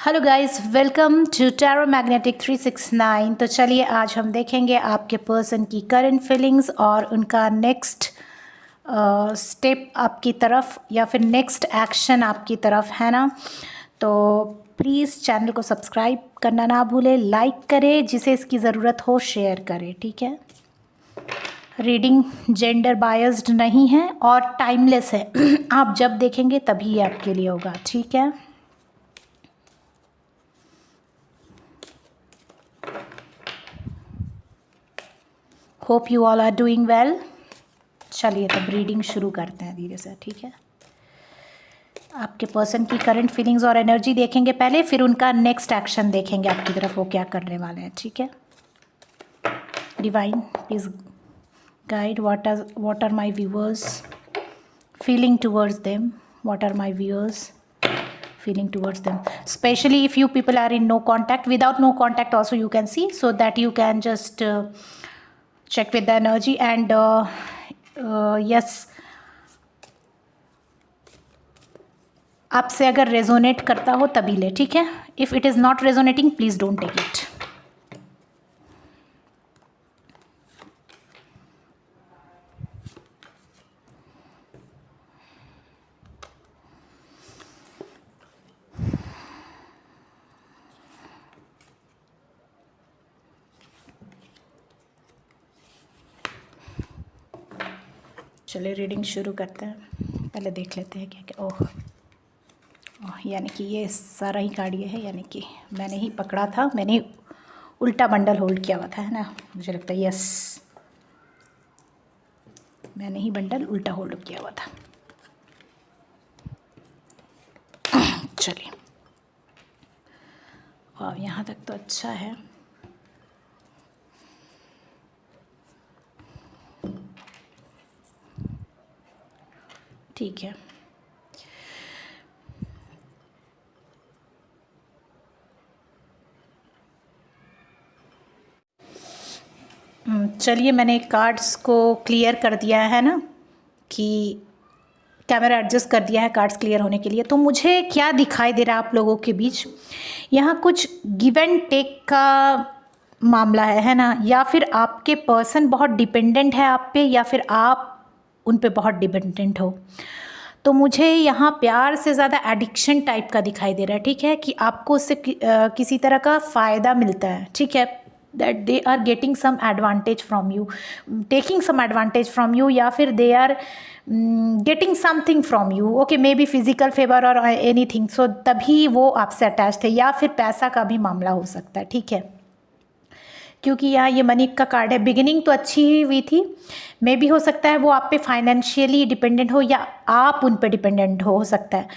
Hello guys, welcome to tarot magnetic 369। तो चलिए आज हम देखेंगे आपके पर्सन की करंट फीलिंग्स और उनका नेक्स्ट स्टेप आपकी तरफ या फिर नेक्स्ट एक्शन आपकी तरफ, है ना। तो प्लीज़ चैनल को सब्सक्राइब करना ना भूलें, लाइक करें, जिसे इसकी ज़रूरत हो शेयर करें, ठीक है। रीडिंग जेंडर बायस्ड नहीं है और टाइमलेस है। आप जब देखेंगे तभी ये आपके लिए होगा, ठीक है। Hope you all are doing well. चलिए तब रीडिंग शुरू करते हैं धीरे से, ठीक है। आपके पर्सन की करंट फीलिंग्स और एनर्जी देखेंगे पहले, फिर उनका नेक्स्ट एक्शन देखेंगे आपकी तरफ वो क्या करने वाले हैं, ठीक है। Divine please guide what are my viewers feeling towards them, what are my viewers feeling towards them, especially if you people are in no contact. Without no contact also you can see, so that you can just check with the energy and yes, आपसे अगर resonate करता हो तभी ले, ठीक है। If it is not resonating please don't take it. चलिए reading शुरू करते हैं। पहले देख लेते हैं क्या क्या। ओह, यानी कि ये सारा ही कार्ड ये है, यानी कि मैंने ही पकड़ा था, मैंने ही उल्टा बंडल होल्ड किया हुआ था, है ना। मुझे लगता है यस, मैंने ही बंडल उल्टा होल्ड किया हुआ था। चलिए, और यहाँ तक तो अच्छा है। ठीक है, चलिए मैंने कार्ड्स को क्लियर कर दिया है ना, कि कैमरा एडजस्ट कर दिया है कार्ड्स क्लियर होने के लिए। तो मुझे क्या दिखाई दे रहा है आप लोगों के बीच, यहाँ कुछ गिव एंड टेक का मामला है ना। या फिर आपके पर्सन बहुत डिपेंडेंट है आप पे, या फिर आप उन पे बहुत डिपेंडेंट हो। तो मुझे यहाँ प्यार से ज़्यादा एडिक्शन टाइप का दिखाई दे रहा है, ठीक है, कि आपको उससे किसी तरह का फ़ायदा मिलता है, ठीक है। That they are getting some advantage from you, taking some advantage from you, या फिर they are getting something from you, okay, may be physical favour और एनीथिंग। सो तभी वो आपसे अटैच थे, या फिर पैसा का भी मामला हो सकता है, ठीक है। क्योंकि यहाँ ये मनी का कार्ड है। बिगिनिंग तो अच्छी ही हुई थी, मे भी हो सकता है वो आप पे फाइनेंशियली डिपेंडेंट हो, या आप उन पे डिपेंडेंट हो सकता है।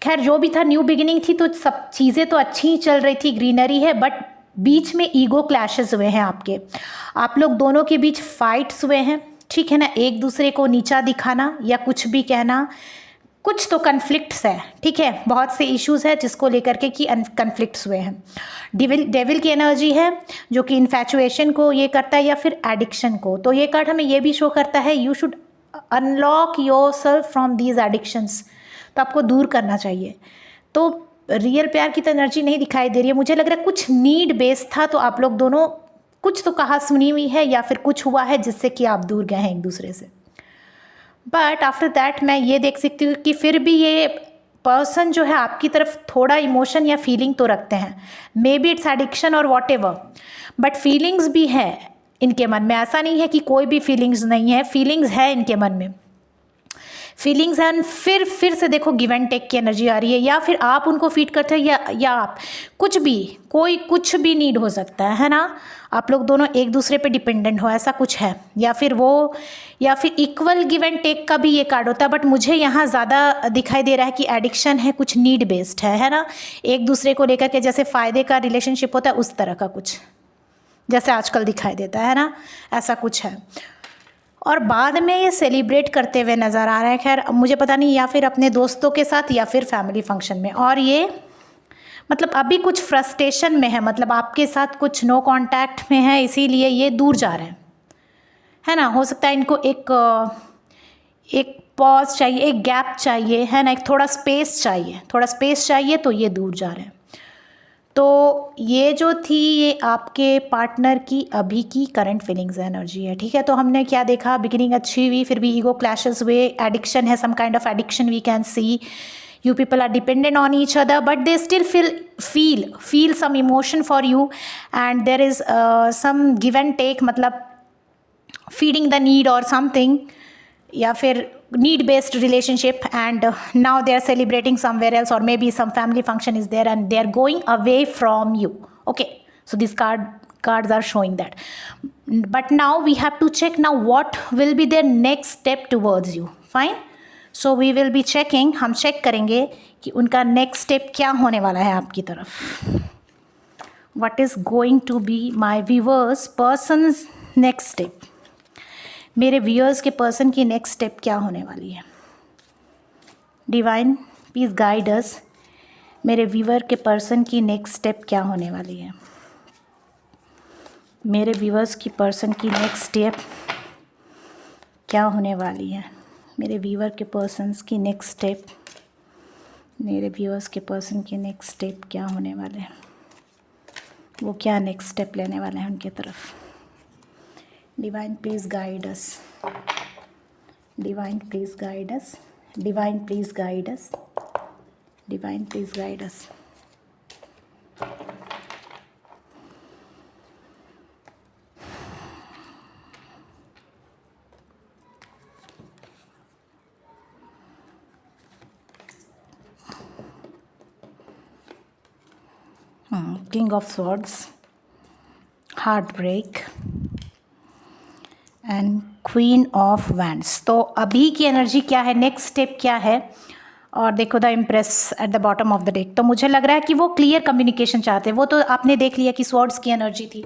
खैर जो भी था, न्यू बिगिनिंग थी, तो सब चीज़ें तो अच्छी ही चल रही थी, ग्रीनरी है। बट बीच में ईगो क्लैशेस हुए हैं आपके, आप लोग दोनों के बीच फाइट्स हुए हैं, ठीक है ना। एक दूसरे को नीचा दिखाना या कुछ भी कहना, कुछ तो कन्फ्लिक्ट्स है, ठीक है। बहुत से इश्यूज है जिसको लेकर के कि कन्फ्लिक्ट्स हुए हैं। डेविल की एनर्जी है जो कि इन्फैचुएशन को ये करता है, या फिर एडिक्शन को। तो ये कार्ड हमें ये भी शो करता है, you should unlock your self from these addictions. तो आपको दूर करना चाहिए। तो रियल प्यार की तो एनर्जी नहीं दिखाई दे रही है। मुझे लग रहा है कुछ नीड बेस्ड था, तो आप लोग दोनों कुछ तो कहा सुनी हुई है, या फिर कुछ हुआ है जिससे कि आप दूर गए हैं एक दूसरे से। बट आफ्टर दैट मैं ये देख सकती हूँ कि फिर भी ये पर्सन जो है आपकी तरफ थोड़ा इमोशन या फीलिंग तो रखते हैं। मे बी इट्स एडिक्शन और वॉट एवर, बट फीलिंग्स भी है इनके मन में। ऐसा नहीं है कि कोई भी फीलिंग्स नहीं है, फीलिंग्स है इनके मन में, फीलिंग्स एंड फिर से देखो गिव एंड टेक की एनर्जी आ रही है। या फिर आप उनको फीड करते हो, या आप कुछ भी, कोई कुछ भी नीड हो सकता है ना। आप लोग दोनों एक दूसरे पे डिपेंडेंट हो, ऐसा कुछ है। या फिर वो, या फिर इक्वल गिव एंड टेक का भी ये कार्ड होता है। बट मुझे यहाँ ज़्यादा दिखाई दे रहा है कि एडिक्शन है, कुछ नीड बेस्ड है ना। एक दूसरे को लेकर के जैसे फ़ायदे का रिलेशनशिप होता है, उस तरह का कुछ, जैसे आजकल दिखाई देता है ना, ऐसा कुछ है। और बाद में ये सेलिब्रेट करते हुए नज़र आ रहा है। खैर मुझे पता नहीं, या फिर अपने दोस्तों के साथ, या फिर फैमिली फंक्शन में। और ये मतलब अभी कुछ फ्रस्ट्रेशन में है, मतलब आपके साथ कुछ नो कांटेक्ट में है, इसीलिए ये दूर जा रहे हैं, है ना। हो सकता है इनको एक पॉज चाहिए, एक गैप चाहिए, है ना, एक थोड़ा स्पेस चाहिए, थोड़ा स्पेस चाहिए, तो ये दूर जा रहे हैं। तो ये जो थी ये आपके पार्टनर की अभी की करंट फीलिंग्स एनर्जी है, ठीक है। तो हमने क्या देखा, बिगिनिंग अच्छी हुई, फिर भी ईगो क्लैशेस हुए, एडिक्शन है, some kind of addiction we can see, you people are dependent on each other, but they still feel some emotion for you, and there is some give and take, मतलब feeding the need or something, या फिर need based relationship, and now they are celebrating somewhere else, or maybe some family function is there and they are going away from you. Okay, so these cards are showing that, but now we have to check now what will be their next step towards you. Fine, so we will be checking, हम check करेंगे कि उनका next step क्या होने वाला है आपकी तरफ। What is going to be my viewers persons next step, मेरे व्यूअर्स के पर्सन की नेक्स्ट स्टेप क्या होने वाली है। डिवाइन प्लीज़ गाइड अस, मेरे व्यूअर के पर्सन की नेक्स्ट स्टेप क्या होने वाली है। मेरे व्यूअर्स की पर्सन की नेक्स्ट स्टेप क्या होने वाली है। मेरे व्यूअर के पर्सन्स की नेक्स्ट स्टेप, मेरे व्यूअर्स के पर्सन की नेक्स्ट स्टेप क्या होने वाले हैं, वो क्या नेक्स्ट स्टेप लेने वाले हैं उनके तरफ। Divine please guide us, divine please guide us, divine please guide us, divine please guide us. King of Swords, Heartbreak and Queen of Wands। तो अभी की एनर्जी क्या है, नेक्स्ट स्टेप क्या है, और देखो the impress at the bottom of the deck. तो मुझे लग रहा है कि वो क्लियर कम्युनिकेशन चाहते हैं। वो तो आपने देख लिया कि स्वॉर्ड्स की एनर्जी थी,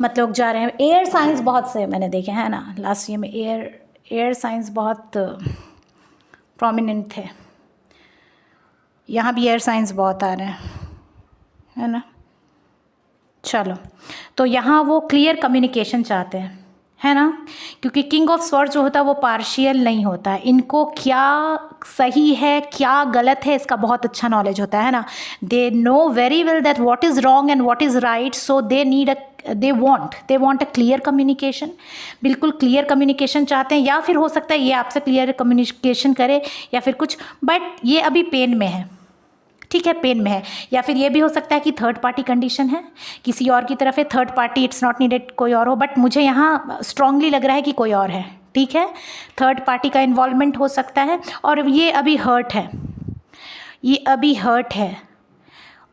मतलब जा रहे हैं। एयर साइंस बहुत से मैंने देखे हैं ना, लास्ट ईयर में एयर साइंस बहुत प्रोमिनेंट थे, यहाँ भी एयर साइंस बहुत आ रहे हैं, है ना। चलो, तो यहाँ वो क्लियर कम्युनिकेशन चाहते हैं, है ना, क्योंकि किंग ऑफ स्वॉर्ड जो होता है वो पार्शियल नहीं होता है। इनको क्या सही है क्या गलत है इसका बहुत अच्छा नॉलेज होता है ना। They know very well that what is wrong and what is right, so they want a clear communication. बिल्कुल क्लियर कम्युनिकेशन चाहते हैं, या फिर हो सकता है ये आपसे क्लियर कम्युनिकेशन करे या फिर कुछ, बट ये अभी पेन में है, ठीक है, पेन में है। या फिर ये भी हो सकता है कि थर्ड पार्टी कंडीशन है, किसी और की तरफ है, third party, it's not needed कोई और हो, बट मुझे यहाँ स्ट्रांगली लग रहा है कि कोई और है, ठीक है, थर्ड पार्टी का इन्वॉल्वमेंट हो सकता है। और ये अभी हर्ट है, ये अभी हर्ट है।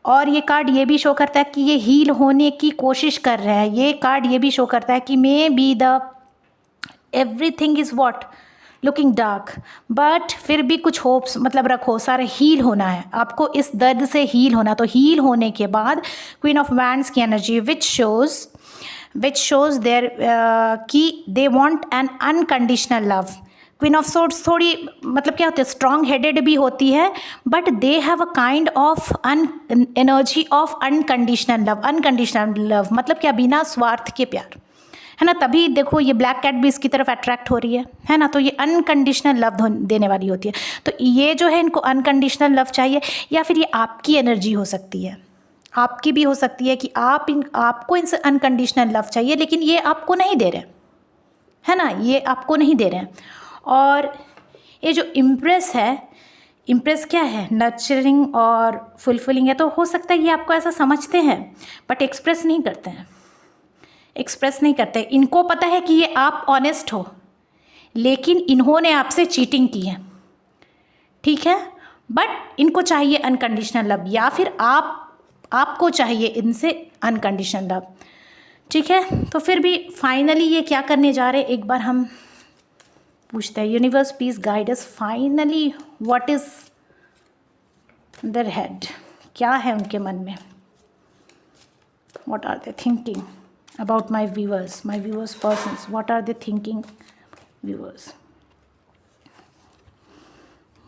और ये कार्ड ये भी शो करता है कि ये हील होने की कोशिश कर रहे हैं। ये कार्ड ये भी शो करता है कि may be the everything is what looking dark, but फिर भी कुछ होप्स मतलब रखो, सारे हील होना है आपको, इस दर्द से हील होना। तो हील होने के बाद क्वीन ऑफ वैंड्स की एनर्जी विच शोज देयर कि they want an unconditional love. Queen of swords थोड़ी मतलब क्या होती है, स्ट्रॉन्ग हेडेड भी होती है, but they have a kind of energy of unconditional love. Unconditional love मतलब क्या, बिना स्वार्थ के प्यार, है ना। तभी देखो ये ब्लैक कैट भी इसकी तरफ अट्रैक्ट हो रही है ना। तो ये अनकंडीशनल लव देने वाली होती है। तो ये जो है इनको अनकंडीशनल लव चाहिए, या फिर ये आपकी एनर्जी हो सकती है, आपकी भी हो सकती है कि आपको इनसे अनकंडीशनल लव चाहिए, लेकिन ये आपको नहीं दे रहे, है ना, ये आपको नहीं दे रहे हैं। और ये जो इम्प्रेस है, इम्प्रेस क्या है, नर्चरिंग और फुलफिलिंग है। तो हो सकता है ये आपको ऐसा समझते हैं, बट एक्सप्रेस नहीं करते हैं, एक्सप्रेस नहीं करते। इनको पता है कि ये आप ऑनेस्ट हो, लेकिन इन्होंने आपसे चीटिंग की है, ठीक है, बट इनको चाहिए अनकंडीशनल लव, या फिर आपको चाहिए इनसे अनकंडीशनल लव, ठीक है। तो फिर भी फाइनली ये क्या करने जा रहे हैं, एक बार हम पूछते हैं। Universe please guide us, finally what is their head, क्या है उनके मन में, what are they thinking about my viewers persons, what are they thinking viewers।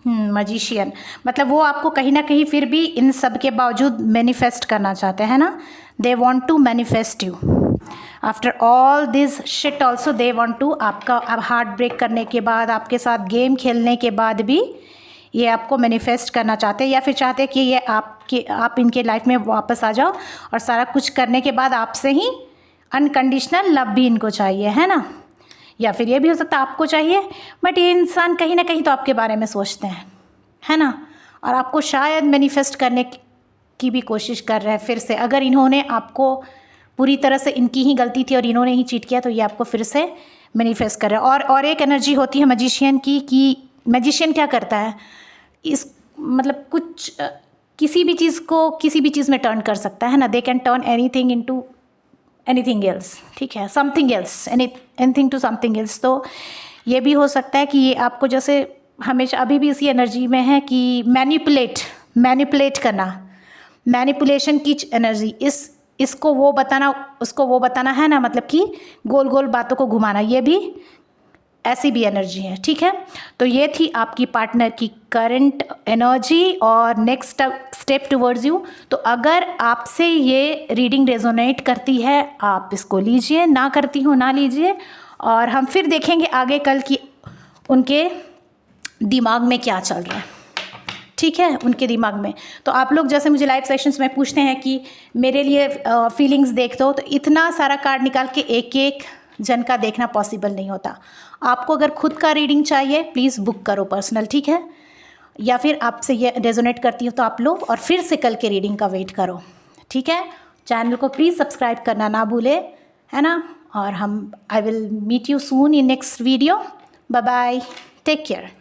Magician मतलब वो आपको कहीं ना कहीं फिर भी इन सब के बावजूद मैनिफेस्ट करना चाहते हैं ना, they want to manifest you. After all this shit also they want to, आपका अब हार्ट ब्रेक करने के बाद, आपके साथ गेम खेलने के बाद भी ये आपको मैनिफेस्ट करना चाहते हैं, या फिर चाहते हैं कि ये आप इनके लाइफ में वापस आ जाओ, और सारा कुछ करने के बाद आपसे ही अनकंडीशनल लव भी इनको चाहिए, है ना। या फिर ये भी हो सकता है आपको चाहिए, बट ये इंसान कहीं ना कहीं तो आपके बारे में सोचते हैं, है ना, और आपको शायद मैनिफेस्ट करने की भी कोशिश कर रहे हैं फिर से। अगर इन्होंने आपको पूरी तरह से, इनकी ही गलती थी और इन्होंने ही चीट किया, तो ये आपको फिर से मैनिफेस्ट कर रहे हैं। और एक एनर्जी होती है मैजिशियन की, कि मैजिशियन क्या करता है, इस मतलब कुछ किसी भी चीज़ को किसी भी चीज़ में टर्न कर सकता है ना। They can turn anything into anything else, ठीक है, something else, anything to something else. तो ये भी हो सकता है कि ये आपको जैसे हमेशा अभी भी इसी एनर्जी में है कि मैनिपुलेट करना, मैनिपुलेशन की एनर्जी, इसको वो बताना, उसको वो बताना, है ना, मतलब कि गोल गोल बातों को घुमाना, ये भी ऐसी भी एनर्जी है, ठीक है। तो ये थी आपकी पार्टनर की करंट एनर्जी और नेक्स्ट स्टेप टुवर्ड्स यू। तो अगर आपसे ये रीडिंग रेजोनेट करती है, आप इसको लीजिए, ना करती हो ना लीजिए, और हम फिर देखेंगे आगे कल की उनके दिमाग में क्या चल रहा है, ठीक है, उनके दिमाग में। तो आप लोग जैसे मुझे लाइव सेशंस में पूछते हैं कि मेरे लिए फीलिंग्स देख दो, तो इतना सारा कार्ड निकाल के एक एक जन का देखना पॉसिबल नहीं होता। आपको अगर खुद का रीडिंग चाहिए, प्लीज़ बुक करो पर्सनल, ठीक है, या फिर आपसे ये रेजोनेट करती हो तो आप लो, और फिर से कल के रीडिंग का वेट करो, ठीक है। चैनल को प्लीज़ सब्सक्राइब करना ना भूले, है ना। और I will meet you soon in next video. Bye bye, take care.